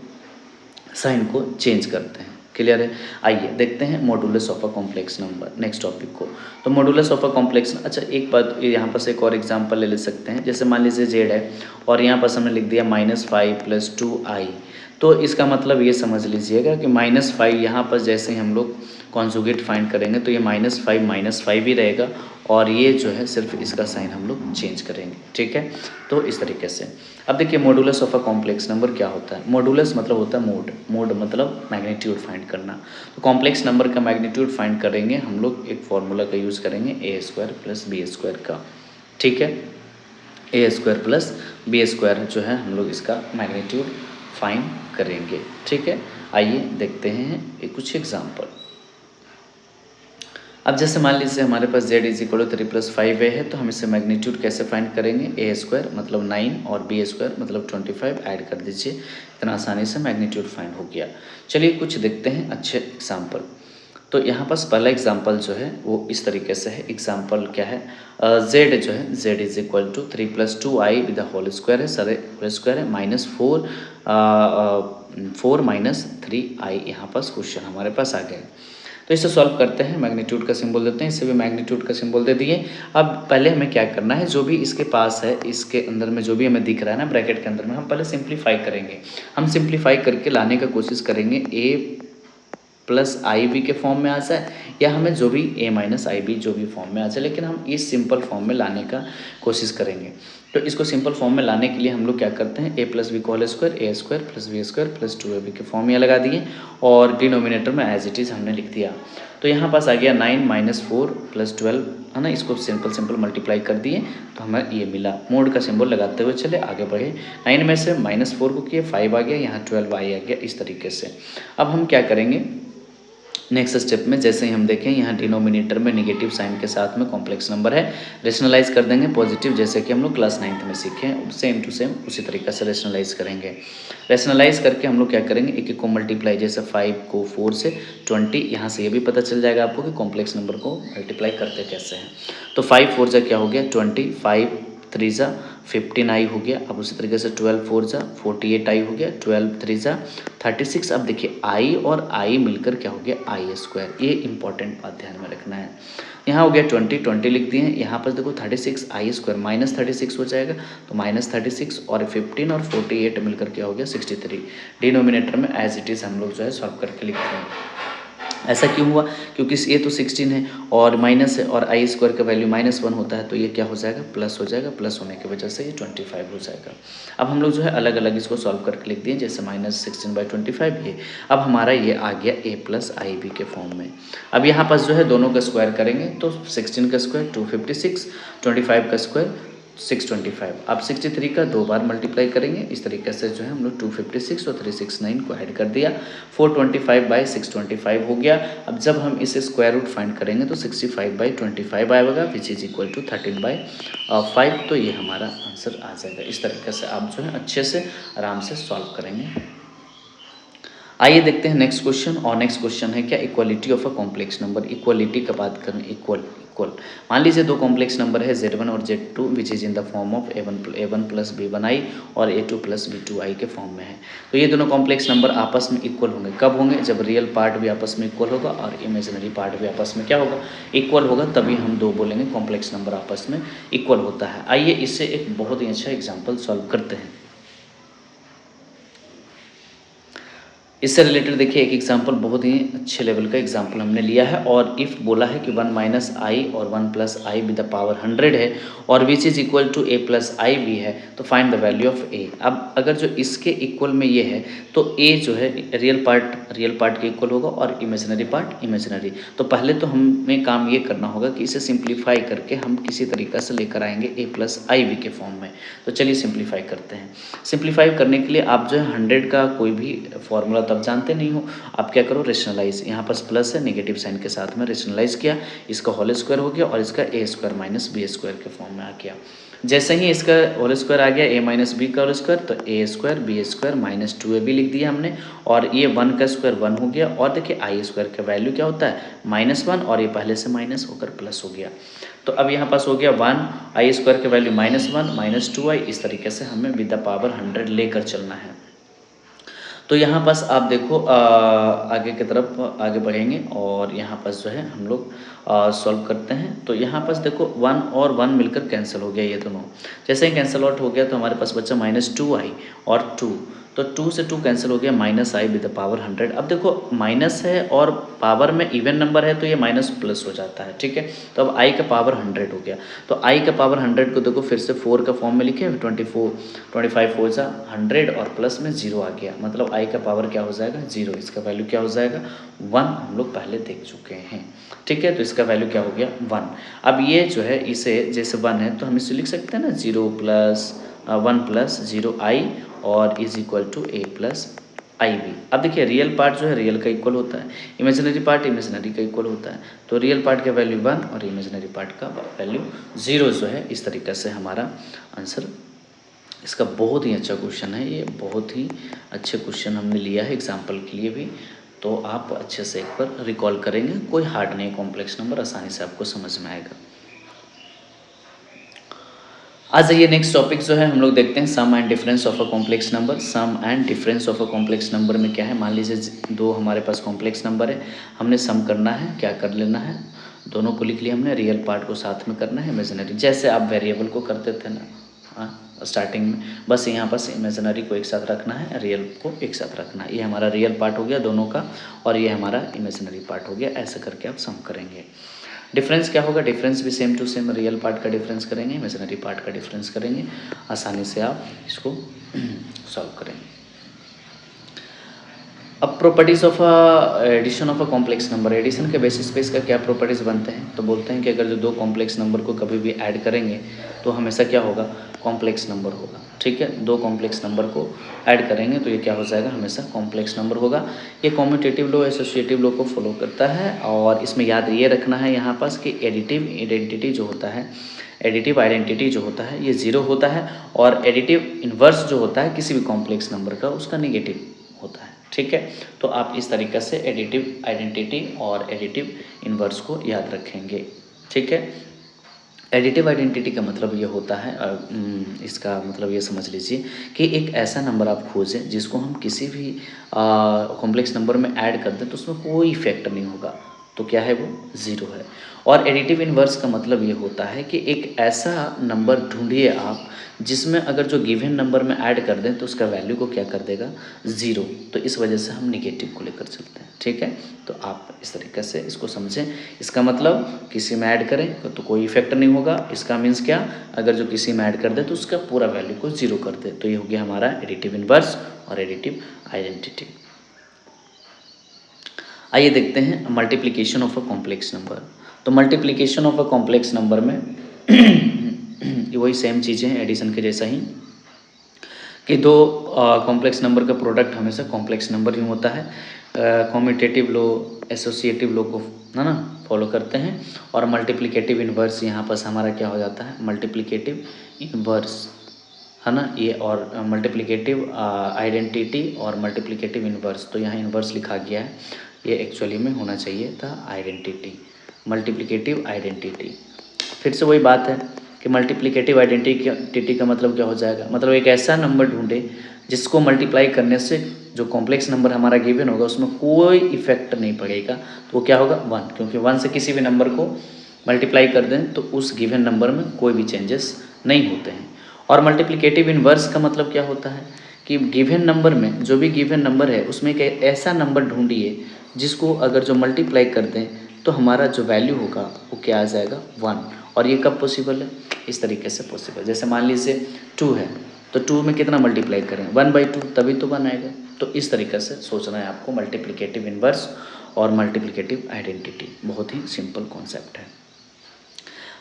A: साइन को चेंज करते हैं। क्लियर है? आइए देखते हैं modulus of a complex number, next topic को। तो मॉडुलस ऑफ अ कॉम्प्लेक्स, अच्छा एक बात यहाँ पास एक और एग्जांपल ले सकते हैं। जैसे मान लीजिए z है और यहाँ पास हमने लिख दिया -5 + 2i। तो इसका मतलब ये समझ लीजिएगा कि -5 यहाँ पर जैसे ही हम लोग कॉन्जुगेट फाइंड करेंगे तो ये -5 ही रहेगा, और ये जो है सिर्फ इसका साइन हम लोग चेंज करेंगे। ठीक है, तो इस तरीके से। अब देखिए modulus of a complex number क्या होता है? मॉडुलस मतलब होता है मोड, मोड मतलब मैग्नीट्यूड फाइंड करना। तो कॉम्प्लेक्स नंबर का मैग्नीट्यूड फाइंड करेंगे हम लोग एक फार्मूला का यूज़ करेंगे a² + b² का। ठीक है, a² + b² जो है हम लोग इसका मैग्नीट्यूड फाइंड करेंगे। ठीक है, आइए देखते हैं कुछ एग्जाम्पल। अब जैसे मान लीजिए हमारे पास z is equal to 3 + 5a है, तो हम इससे मैग्नीट्यूड कैसे फाइंड करेंगे? a² मतलब 9 और b² मतलब 25 ऐड कर दीजिए। इतना आसानी से मैग्नीट्यूड फाइंड हो गया। चलिए कुछ देखते हैं अच्छे एग्जाम्पल। तो यहाँ पास पहला एग्जाम्पल जो है वो इस तरीके से है। एग्जाम्पल क्या है? z जो है z is equal to 3 + 2i with the whole square है, सारे होल स्क्वायर है, -4 -3i। यहाँ पास क्वेश्चन हमारे पास आ गया। तो इसे सॉल्व करते हैं, मैग्नीट्यूड का सिंबल देते हैं, इसे भी मैग्नीट्यूड का सिंबल दे दिए। अब पहले हमें क्या करना है, जो भी इसके पास है इसके अंदर में जो भी हमें दिख रहा है ना ब्रैकेट के अंदर में, हम पहले सिंप्लीफाई करेंगे। हम सिंप्लीफाई करके लाने का कोशिश करेंगे a + ib के फॉर्म में आ जाए, या हमें जो भी a - ib जो भी फॉर्म में आ जाए, लेकिन हम इस सिंपल फॉर्म में लाने का कोशिश करेंगे। तो इसको सिंपल फॉर्म में लाने के लिए हम लोग क्या करते हैं, a + b का whole square, a² + b² + 2ab के फॉर्म में लगा दिए, और डिनोमिनेटर में एज इट इज़ हमने लिख दिया। तो यहाँ पास आ गया 9 माइनस 4 प्लस 12 है ना, इसको सिंपल मल्टीप्लाई कर दिए तो हमें ये मिला। मोड का सिंबल लगाते हुए चले आगे बढ़े। 9 में से -4 को किए 5 आ गया, यहाँ 12 आ गया इस तरीके से। अब हम क्या करेंगे नेक्स्ट स्टेप में, जैसे ही हम देखें यहाँ डिनोमिनेटर में नेगेटिव साइन के साथ में कॉम्प्लेक्स नंबर है, रेशनलाइज कर देंगे पॉजिटिव, जैसे कि हम लोग क्लास 9th में सीखे हैं सेम टू सेम उसी तरीके से रेशनलाइज करेंगे। रेशनलाइज करके हम लोग क्या करेंगे, एक एक को मल्टीप्लाई, जैसे 5 को 4 से 20, यहाँ से ये भी पता चल जाएगा आपको कि कॉम्प्लेक्स नंबर को मल्टीप्लाई करते कैसे हैं। तो 5 4 जा क्या हो गया 20, 5 3 जा 15 आई हो गया। अब उसी तरीके से 12 4 जा 48 आई हो गया, 12 3 जा 36। अब देखिए आई और आई मिलकर क्या हो गया आई स्क्वायर। ये इंपॉर्टेंट बात ध्यान में रखना है। यहाँ हो गया 20 लिख दिए हैं, यहाँ पर देखो 36 आई स्क्वायर -36 हो जाएगा, तो -36 और 15 और 48 मिलकर क्या हो गया 63। डिनोमिनेटर में एज इट इज़ हम लोग जो है सॉल्व करके लिखते हैं। ऐसा क्यों हुआ, क्योंकि ये तो 16 है और माइनस है और आई स्क्वायर का वैल्यू -1 होता है, तो ये क्या हो जाएगा प्लस हो जाएगा, प्लस होने की वजह से ये 25 हो जाएगा। अब हम लोग जो है अलग अलग इसको सॉल्व करके लिख दिए, जैसे -16/25 ये। अब हमारा ये आ गया a + IB के फॉर्म में। अब यहाँ पास जो है दोनों का स्क्वायर करेंगे तो 16 का स्क्वायर 256, 25 का स्क्वायर 625। अब 63 का 2 बार मल्टीप्लाई करेंगे, इस तरीके से जो है हम लोग 256 और 369 को ऐड कर दिया, 425/625 हो गया। अब जब हम इसे स्क्वायर रूट फाइंड करेंगे तो 65/25 आएगा विच इज़ इक्वल टू 13/5। तो ये हमारा आंसर आ जाएगा। इस तरीके से आप जो है अच्छे से आराम से सॉल्व करेंगे। आइए देखते हैं नेक्स्ट क्वेश्चन। और नेक्स्ट क्वेश्चन है क्या, equality of a complex number. Equality का बात करें, इक्वल। मान लीजिए दो कॉम्प्लेक्स नंबर है Z1 और Z2 which is in the form of A1 + B1i और A2 + B2i के फॉर्म में है। तो ये दोनों कॉम्प्लेक्स नंबर आपस में इक्वल होंगे। कब होंगे, जब रियल पार्ट भी आपस में इक्वल होगा और इमेजिनरी पार्ट भी आपस में क्या होगा इक्वल होगा, तभी हम दो बोलेंगे कॉम्प्लेक्स नंबर आपस में इक्वल होता है। आइए इससे एक बहुत ही अच्छा एग्जाम्पल सॉल्व करते हैं। इससे रिलेटेड देखिए एक एग्जांपल, बहुत ही अच्छे लेवल का एग्जांपल हमने लिया है। और इफ़ बोला है कि 1 - i और 1 + i विद द पावर 100 है और which is equal to a + i भी है, तो find the value of a। अब अगर जो इसके इक्वल में ये है तो a जो है रियल पार्ट के इक्वल होगा और इमेजिनरी पार्ट इमेजिनरी। तो पहले तो हमें काम ये करना होगा कि इसे सिंप्लीफाई करके हम किसी तरीक़ा से लेकर आएंगे a + iv के फॉर्म में। तो चलिए सिंप्लीफाई करते हैं। सिंप्लीफाई करने के लिए आप जो है 100 का कोई भी फॉर्मूला तब जानते नहीं हो, आप क्या करो रेशनलाइज। यहाँ पास प्लस है नेगेटिव साइन के साथ में रेशनलाइज किया, इसका होल स्क्वायर हो गया और इसका a² - b² के फॉर्म में आ गया। जैसे ही इसका होल स्क्वायर आ गया a - b का होल स्क्वायर, तो a² b² - 2ab लिख दिया हमने। और ये 1 का स्क्वायर 1 हो गया और देखिए i² का वैल्यू क्या होता है -1 और ये पहले से माइनस होकर प्लस हो गया। तो अब यहाँ पास हो गया 1, i² का वैल्यू -1 - 2i। इस तरीके से हमें विद द पावर 100 लेकर चलना है। तो यहाँ पास आप देखो आगे की तरफ आगे बढ़ेंगे और यहाँ पास जो है हम लोग सॉल्व करते हैं। तो यहाँ पास देखो 1 और 1 मिलकर कैंसिल हो गया, ये दोनों जैसे ही कैंसिल आउट हो गया तो हमारे पास बचा -2i और 2। तो 2 से 2 कैंसिल हो गया, -i विद द पावर 100। अब देखो माइनस है और पावर में इवन नंबर है तो ये माइनस प्लस हो जाता है, ठीक है। तो अब i का पावर 100 हो गया, तो i का पावर 100 को देखो फिर से 4 का फॉर्म में लिखे, 25 4 जा 100 और प्लस में 0 आ गया, मतलब i का पावर क्या हो जाएगा 0। इसका वैल्यू क्या हो जाएगा 1, हम लोग पहले देख चुके हैं, ठीक है। तो इसका वैल्यू क्या हो गया 1। अब ये जो है इसे जैसे 1 है तो हम इसे लिख सकते हैं ना 0 + 1 + 0i और is equal to a + iv। अब देखिए रियल पार्ट जो है रियल का इक्वल होता है, इमेजिनरी पार्ट इमेजिनरी का इक्वल होता है। तो रियल पार्ट का वैल्यू 1 और इमेजिनरी पार्ट का वैल्यू 0 जो है। इस तरीके से हमारा आंसर, इसका बहुत ही अच्छा क्वेश्चन है ये, बहुत ही अच्छे क्वेश्चन हमने लिया है एग्जाम्पल के लिए भी। तो आप अच्छे से एक बार रिकॉल करेंगे, कोई हार्ड नहीं, कॉम्प्लेक्स नंबर आसानी से आपको समझ में आएगा। आ जाइए नेक्स्ट टॉपिक जो है हम लोग देखते हैं sum and difference of a complex number. Sum and difference of a complex number में क्या है, मान लीजिए दो हमारे पास कॉम्प्लेक्स नंबर है, हमने सम करना है, क्या कर लेना है, दोनों को लिख लिया हमने, रियल पार्ट को साथ में करना है, इमेजिनरी जैसे आप वेरिएबल को करते थे ना स्टार्टिंग में, बस यहाँ बस इमेजिनरी को एक साथ रखना है, रियल को एक साथ रखना है। ये हमारा रियल पार्ट हो गया दोनों का और ये हमारा इमेजिनरी पार्ट हो गया। ऐसे करके आप सम करेंगे। डिफरेंस क्या होगा, डिफरेंस भी same to same, real part का डिफरेंस करेंगे, इमेजिनरी पार्ट का डिफरेंस करेंगे, आसानी से आप इसको सॉल्व करेंगे। अब properties of addition of a complex number, addition के बेसिस पे इसका क्या प्रॉपर्टीज़ बनते हैं, तो बोलते हैं कि अगर जो दो कॉम्प्लेक्स नंबर को कभी भी ऐड करेंगे तो हमेशा क्या होगा, कॉम्प्लेक्स नंबर होगा। ठीक है, दो कॉम्प्लेक्स नंबर को ऐड करेंगे तो ये क्या हो जाएगा, हमेशा कॉम्प्लेक्स नंबर होगा। ये कॉम्यूटेटिव लॉ, एसोसिएटिव लॉ को फॉलो करता है। और इसमें याद ये रखना है यहाँ पास कि एडिटिव आइडेंटिटी जो होता है, एडिटिव आइडेंटिटी जो होता है ये ज़ीरो होता है, और एडिटिव इन्वर्स जो होता है किसी भी कॉम्प्लेक्स नंबर का उसका नेगेटिव होता है। ठीक है, तो आप इस तरीक़े से एडिटिव आइडेंटिटी और एडिटिव इन्वर्स को याद रखेंगे। ठीक है, एडिटिव आइडेंटिटी का मतलब ये होता है, इसका मतलब ये समझ लीजिए कि एक ऐसा नंबर आप खोजें जिसको हम किसी भी कॉम्प्लेक्स नंबर में ऐड कर दें तो उसमें कोई इफेक्ट नहीं होगा, तो क्या है वो, ज़ीरो है। और एडिटिव इन्वर्स का मतलब ये होता है कि एक ऐसा नंबर ढूंढिए आप जिसमें अगर जो गिवन नंबर में ऐड कर दें तो उसका वैल्यू को क्या कर देगा, ज़ीरो। तो इस वजह से हम निगेटिव को लेकर चलते हैं। ठीक है, तो आप इस तरीके से इसको समझें। इसका मतलब किसी में ऐड करें तो कोई इफेक्ट नहीं होगा, इसका मीन्स क्या, अगर जो किसी में ऐड कर दे तो उसका पूरा वैल्यू को ज़ीरो कर दे। तो ये हो गया हमारा एडिटिव इन्वर्स और एडिटिव आइडेंटिटी। आइए देखते हैं multiplication of a complex number. तो multiplication of a complex number में वही सेम चीज़ें हैं एडिशन के जैसा ही, कि दो कॉम्प्लेक्स नंबर का प्रोडक्ट हमेशा कॉम्प्लेक्स नंबर ही होता है। कॉम्यूटेटिव लो, एसोसिएटिव लो को है ना फॉलो करते हैं। और मल्टीप्लिकेटिव इन्वर्स यहाँ पर हमारा क्या हो जाता है, मल्टीप्लिकेटिव इन्वर्स, है ना ये, और मल्टीप्लिकेटिव आइडेंटिटी और मल्टीप्लिकेटिव इन्वर्स। तो यहाँ इन्वर्स लिखा गया है, ये एक्चुअली में होना चाहिए था आइडेंटिटी, मल्टीप्लिकेटिव आइडेंटिटी। फिर से वही बात है कि मल्टीप्लिकेटिव आइडेंटिटी का मतलब क्या हो जाएगा, मतलब एक ऐसा नंबर ढूंढे जिसको मल्टीप्लाई करने से जो कॉम्प्लेक्स नंबर हमारा गिवन होगा उसमें कोई इफेक्ट नहीं पड़ेगा, तो वो क्या होगा, वन। क्योंकि वन से किसी भी नंबर को मल्टीप्लाई कर दें तो उस गिवन नंबर में कोई भी चेंजेस नहीं होते हैं। और मल्टीप्लिकेटिव इन्वर्स का मतलब क्या होता है कि गिवन नंबर में, जो भी गिवन नंबर है उसमें एक ऐसा नंबर ढूंढिए जिसको अगर जो मल्टीप्लाई कर दें तो हमारा जो वैल्यू होगा वो क्या आ जाएगा, वन। और ये कब पॉसिबल है, इस तरीके से पॉसिबल, जैसे मान लीजिए टू है तो टू में कितना मल्टीप्लाई करें, 1/2, तभी तो वन आएगा। तो इस तरीके से सोचना है आपको मल्टीप्लिकेटिव इन्वर्स और मल्टीप्लिकेटिव आइडेंटिटी, बहुत ही सिंपल कॉन्सेप्ट है।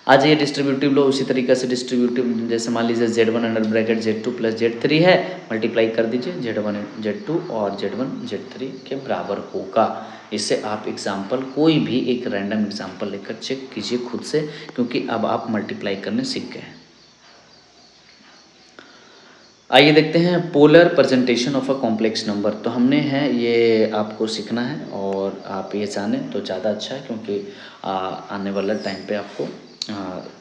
A: आज ये डिस्ट्रीब्यूटिव लो उसी तरीके से डिस्ट्रीब्यूटिव, जैसे मान लीजिए Z1 under bracket Z2 plus Z3 है, मल्टीप्लाई कर दीजिए Z1 Z2 और Z1 Z3 के बराबर होगा। इससे आप एग्जाम्पल कोई भी एक रैंडम एग्जाम्पल लेकर चेक कीजिए खुद से, क्योंकि अब आप मल्टीप्लाई करने सीख गए हैं। आइए देखते हैं polar presentation of a complex number. तो हमने है ये आपको सीखना है और आप ये जानें तो ज़्यादा अच्छा है, क्योंकि आने वाला टाइम पे आपको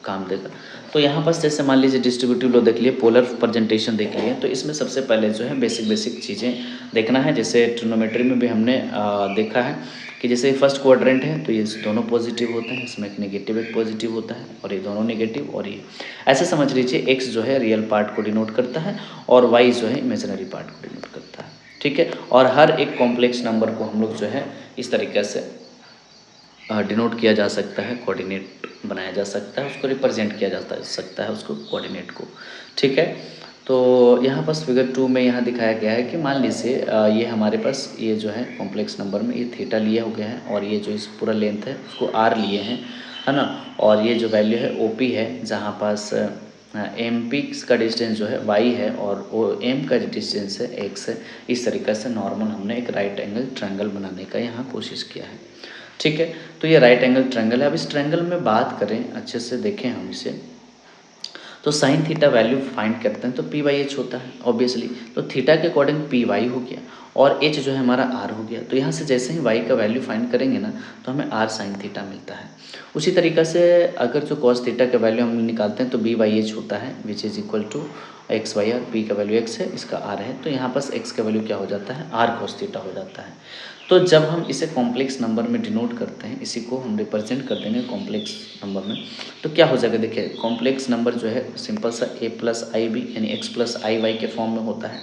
A: काम देगा। तो यहाँ पर जैसे मान लीजिए डिस्ट्रीब्यूटिव लो देख लिए, पोलर प्रेजेंटेशन देख लिए, तो इसमें सबसे पहले जो है बेसिक चीज़ें देखना है। जैसे ट्रिग्नोमेट्री में भी हमने देखा है कि जैसे फर्स्ट क्वाड्रेंट है तो ये दोनों पॉजिटिव होते हैं, इसमें एक नेगेटिव एक पॉजिटिव होता है, और ये दोनों नेगेटिव, और ये ऐसे समझ लीजिए एक्स जो है रियल पार्ट को डिनोट करता है और वाई जो है इमेजिनरी पार्ट को डिनोट करता है। ठीक है, और हर एक कॉम्प्लेक्स नंबर को हम लोग जो है इस तरीके से डिनोट किया जा सकता है, कोऑर्डिनेट बनाया जा सकता है, उसको रिप्रेजेंट किया जा सकता है उसको कोऑर्डिनेट को। ठीक है, तो यहाँ पास फिगर 2 में यहाँ दिखाया गया है कि मान लीजिए ये हमारे पास ये जो है कॉम्प्लेक्स नंबर में ये थीटा लिया हो गया है, और ये जो इस पूरा लेंथ है उसको आर लिए हैं, है ना। और ये जो वैल्यू है ओपी है, जहाँ पास एम पी का डिस्टेंस जो है वाई है और ओ एम का डिस्टेंस है एक्स है। इस तरीके से नॉर्मल हमने एक राइट एंगल ट्रायंगल बनाने का यहाँ कोशिश किया है। ठीक है, तो ये राइट एंगल ट्रायंगल है। अब इस ट्रायंगल में बात करें, अच्छे से देखें हम इसे, तो साइन थीटा वैल्यू फाइंड करते हैं तो पी बाई एच होता है ऑब्वियसली। तो थीटा के अकॉर्डिंग पी वाई हो गया और एच जो है हमारा आर हो गया। तो यहाँ से जैसे ही वाई का वैल्यू फाइंड करेंगे ना तो हमें आर साइन थीटा मिलता है। उसी तरीक़े से अगर जो कॉस थीटा का वैल्यू हम निकालते हैं तो बी बाई एच होता है, which is equal to x y r. P का वैल्यू एक्स है, इसका आर है, तो यहाँ पास एक्स का वैल्यू क्या हो जाता है, आर कॉस थीटा हो जाता है। तो जब हम इसे कॉम्प्लेक्स नंबर में डिनोट करते हैं, इसी को हम रिप्रेजेंट कर देंगे कॉम्प्लेक्स नंबर में, तो क्या हो जाएगा, देखिए कॉम्प्लेक्स नंबर जो है सिंपल सा a प्लस आई बी यानी x प्लस आई वाई के फॉर्म में होता है।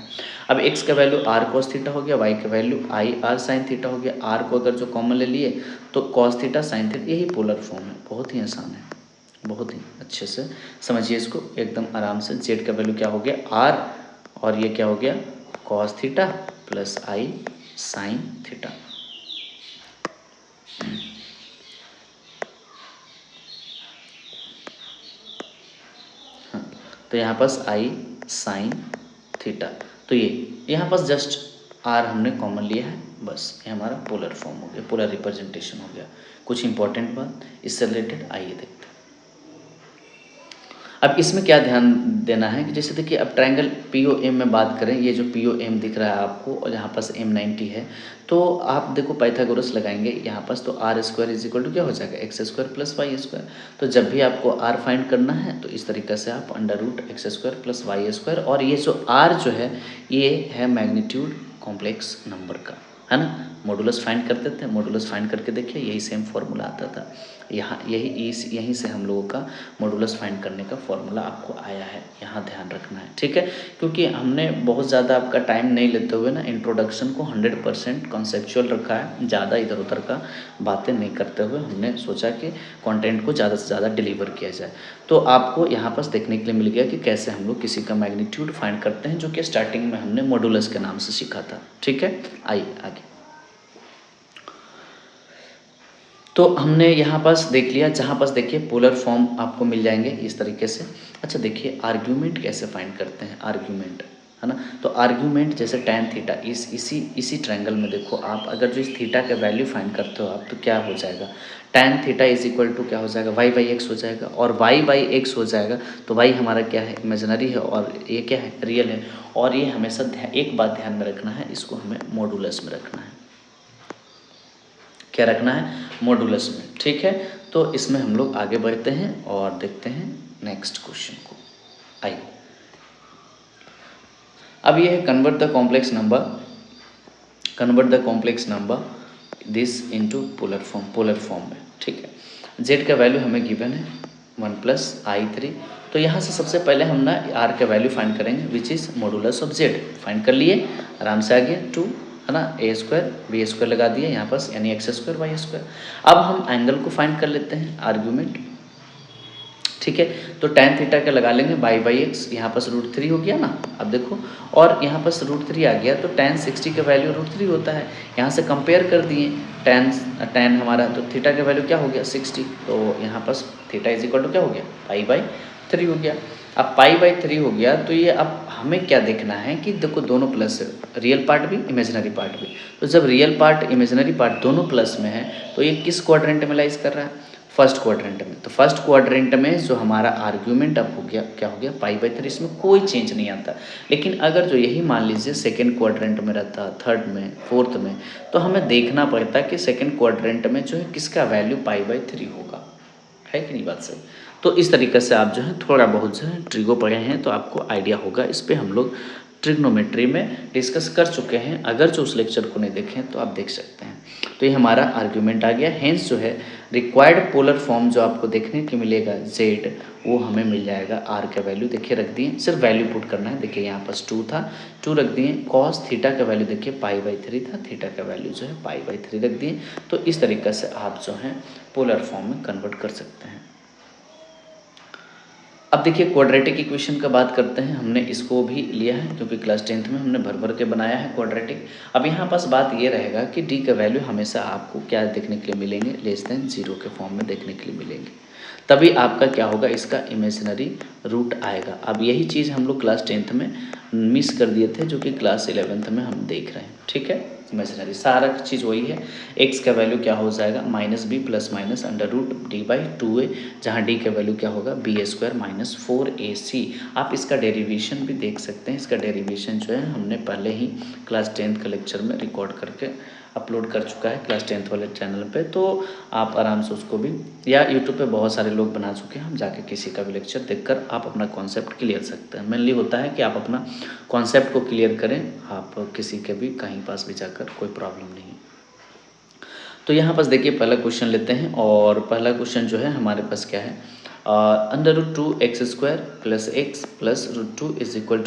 A: अब x का वैल्यू आर कॉस थीटा हो गया, y का value I R sine theta हो गया। r को अगर जो कॉमन ले लिए तो कॉस थीटा साइन थीटा, यही पोलर फॉर्म है। बहुत ही आसान है, बहुत ही अच्छे से समझिए इसको एकदम आराम से। z का वैल्यू क्या हो गया, r, और ये क्या हो गया, कॉस थीटा प्लस आई साइन थीटा। हाँ, तो यहाँ पास आई साइन थीटा, तो ये यहाँ पास जस्ट आर हमने कॉमन लिया है, बस ये हमारा पोलर फॉर्म हो गया, पोलर रिप्रेजेंटेशन हो गया। कुछ इंपॉर्टेंट बात इससे रिलेटेड आइए देखते हैं। अब इसमें क्या ध्यान देना है कि जैसे देखिए अब ट्रायंगल पी ओ एम में बात करें, ये जो पी ओ एम दिख रहा है आपको और यहाँ पास एम 90 है, तो आप देखो पाइथागोरस लगाएंगे यहाँ पास, तो r square is equal to क्या हो जाएगा, x square plus y square. तो जब भी आपको आर फाइंड करना है तो इस तरीके से आप under root x square plus y square, और ये जो आर जो है ये है मैग्नीट्यूड कॉम्प्लेक्स नंबर का, है ना। मॉडुलस फाइंड करते थे, मॉडुलस फाइंड करके देखिए यही सेम फार्मूला आता था, यहाँ यहीं से हम लोगों का मॉडुलस फाइंड करने का फॉर्मूला आपको आया है, यहाँ ध्यान रखना है, ठीक है। क्योंकि हमने बहुत ज़्यादा आपका टाइम नहीं लेते हुए ना इंट्रोडक्शन को 100% कॉन्सेप्चुअल रखा है, ज़्यादा इधर उधर का बातें नहीं करते हुए हमने सोचा कि कंटेंट को ज़्यादा से ज़्यादा डिलीवर किया जाए। तो आपको यहाँ पास देखने के लिए मिल गया कि कैसे हम लोग किसी का मैग्नीट्यूड फाइंड करते हैं, जो कि स्टार्टिंग में हमने मॉडुलस के नाम से सीखा था, ठीक है। आइए आगे। तो हमने यहाँ पास देख लिया, जहाँ पास देखिए पोलर फॉर्म आपको मिल जाएंगे इस तरीके से। अच्छा देखिए आर्ग्यूमेंट कैसे फाइंड करते हैं, आर्ग्यूमेंट, है ना। तो आर्ग्यूमेंट जैसे tan थीटा, इसी ट्रायंगल में देखो आप अगर जो इस थीटा का वैल्यू फाइंड करते हो आप, तो क्या हो जाएगा, tan theta is equal to क्या हो जाएगा, वाई बाई एक्स हो जाएगा, और वाई बाई एक्स हो जाएगा तो वाई हमारा क्या है, इमेजिनरी है, और ये क्या है, रियल है। और ये हमेशा एक बात ध्यान में रखना है, इसको हमें मॉडुलस में रखना है, क्या रखना है, मॉडुलस में, ठीक है। तो इसमें हम लोग आगे बढ़ते हैं और देखते हैं नेक्स्ट क्वेश्चन को। आइए, अब ये है convert the complex number this into polar form में, ठीक है। जेड का वैल्यू हमें गिवन है 1 प्लस i3, तो यहाँ से सबसे पहले हम ना आर का वैल्यू फाइंड करेंगे which is modulus of Z, find कर लिए, आराम से आ गया 2, है ना, ए स्क्वायर बी स्क्वायर लगा दिए यहाँ पास, यानी एक्स स्क्वायर वाई स्क्वायर। अब हम एंगल को फाइंड कर लेते हैं, आर्ग्यूमेंट, ठीक है। तो tan थीटा का लगा लेंगे बाई एक्स, यहाँ पास √3 हो गया ना, अब देखो, और यहाँ पास √3 आ गया, तो tan 60 का वैल्यू √3 होता है, यहाँ से कंपेयर कर दिए tan हमारा, तो थीटा का वैल्यू क्या हो गया 60, तो यहाँ पास थीटा इज इक्वल टू क्या हो गया, पाई/3 हो गया। अब पाई/3 हो गया, तो ये अब हमें क्या देखना है कि देखो दोनों प्लस है, रियल पार्ट भी इमेजिनरी पार्ट भी, तो जब रियल पार्ट इमेजिनरी पार्ट दोनों प्लस में है तो ये किस क्वाड्रेंट में लाइज कर रहा है, फर्स्ट क्वाड्रेंट में। तो फर्स्ट क्वाड्रेंट में जो हमारा आर्ग्यूमेंट अब हो गया, क्या हो गया, पाई/3, इसमें कोई चेंज नहीं आता। लेकिन अगर जो यही मान लीजिए सेकंड क्वाड्रेंट में रहता, थर्ड में, फोर्थ में, तो हमें देखना पड़ता कि सेकंड क्वाड्रेंट में जो है किसका वैल्यू पाई/3 होगा, है कि नहीं बात सही। तो इस तरीके से आप जो है थोड़ा बहुत जो है ट्रिगो पढ़े हैं तो आपको आइडिया होगा, इस पर हम लोग ट्रिग्नोमेट्री में डिस्कस कर चुके हैं, अगर जो उस लेक्चर को नहीं देखें तो आप देख सकते हैं। तो ये हमारा आर्ग्यूमेंट आ गया, हेंस जो है रिक्वायर्ड पोलर फॉर्म जो आपको देखने को मिलेगा जेड, वो हमें मिल जाएगा, आर का वैल्यू देखिए रख दिए, सिर्फ वैल्यू पुट करना है, देखिए यहाँ पास 2 था, 2 रख दिए, कॉस थीटा का वैल्यू देखिए पाई/3 था, थीटा का वैल्यू जो है पाई/3 रख दिए। तो इस तरीके से आप जो है पोलर फॉर्म में कन्वर्ट कर सकते हैं। अब देखिए क्वाड्रेटिक इक्वेशन का बात करते हैं, हमने इसको भी लिया है क्योंकि क्लास 10th में हमने भर के बनाया है क्वाड्रेटिक। अब यहाँ पास बात ये रहेगा कि डी का वैल्यू हमेशा आपको क्या देखने के लिए मिलेंगे, लेस देन 0 के फॉर्म में देखने के लिए मिलेंगे, तभी आपका क्या होगा, इसका इमेजिनरी रूट आएगा। अब यही चीज़ हम लोग क्लास 10th में मिस कर दिए थे, जो कि क्लास 11th में हम देख रहे हैं, ठीक है। इमेजिनरी सारा चीज़ वही है, एक्स का वैल्यू क्या हो जाएगा, -b प्लस माइनस √d/2a, जहाँ डी का वैल्यू क्या होगा, b² - 4ac। आप इसका डेरिवेशन भी देख सकते हैं, इसका डेरिवेशन जो है हमने पहले ही क्लास 10th के लेक्चर में रिकॉर्ड करके अपलोड कर चुका है क्लास 10th वाले चैनल पे, तो आप आराम से उसको भी, या यूट्यूब पे बहुत सारे लोग बना चुके हैं, हम जाके किसी का भी लेक्चर देखकर आप अपना कॉन्सेप्ट क्लियर सकते हैं। मेनली होता है कि आप अपना कॉन्सेप्ट को क्लियर करें, आप किसी के भी कहीं पास भी जाकर कोई प्रॉब्लम नहीं। तो यहाँ पास देखिए पहला क्वेश्चन लेते हैं, और पहला क्वेश्चन जो है हमारे पास क्या है, √2x² + x + √2 =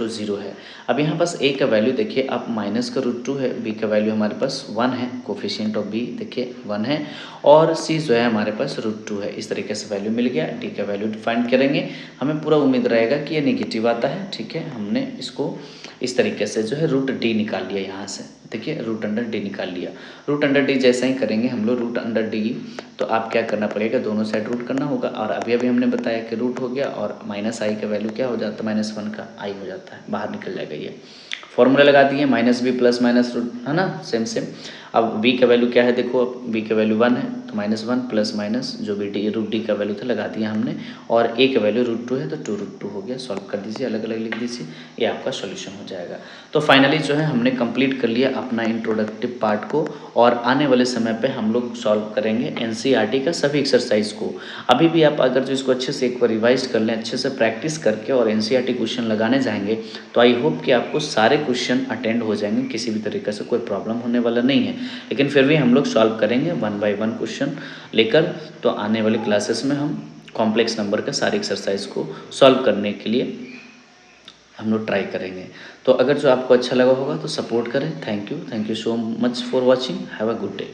A: 0 है। अब यहाँ पास a का वैल्यू देखिए, आप माइनस का √2 है, b का वैल्यू हमारे पास 1 है, कोफिशिएंट ऑफ b देखिए 1 है, और c जो है हमारे पास √2 है। इस तरीके से वैल्यू मिल गया, d का वैल्यू फाइंड करेंगे, हमें पूरा उम्मीद रहेगा कि ये नेगेटिव आता है, ठीक है। हमने इसको इस तरीके से जो है रूट डी निकाल लिया यहाँ से। देखिए रूट अंडर डी निकाल लिया। रूट अंडर डी जैसा ही करेंगे हम लोग रूट अंडर डी, तो आप क्या करना पड़ेगा, दोनों साइड रूट करना होगा। और अभी अभी हमने बताया कि रूट हो गया और माइनस आई का वैल्यू क्या हो जाता है, -1 का आई हो जाता है, बाहर निकल जाएगा ये। फॉर्मूला लगा दिए minus b plus minus root, है ना, सेम सेम। अब b का वैल्यू क्या है, देखो अब b का वैल्यू 1 है तो -1 प्लस माइनस जो भी डी रूट डी का वैल्यू था लगा दिया हमने। और a का वैल्यू √2 है तो 2√2 हो गया। सॉल्व कर दीजिए, अलग अलग लिख दीजिए, ये आपका सॉल्यूशन हो जाएगा। तो फाइनली जो है हमने कंप्लीट कर लिया अपना इंट्रोडक्टिव पार्ट को, और आने वाले समय पे हम लोग सॉल्व करेंगे एनसीईआरटी का सभी एक्सरसाइज को। अभी भी आप अगर जो इसको अच्छे से एक बार रिवाइज कर लें, अच्छे से प्रैक्टिस करके और एनसीईआरटी क्वेश्चन लगाने जाएंगे, तो आई होप कि आपको सारे क्वेश्चन अटेंड हो जाएंगे, किसी भी तरीके से कोई प्रॉब्लम होने वाला नहीं है। लेकिन फिर भी हम लोग सॉल्व करेंगे 1 बाय 1 क्वेश्चन लेकर। तो आने वाले क्लासेस में हम कॉम्प्लेक्स नंबर का सारे एक्सरसाइज को सॉल्व करने के लिए हम लोग ट्राई करेंगे। तो अगर जो आपको अच्छा लगा होगा तो सपोर्ट करें। Thank you so much for watching. Have a good day.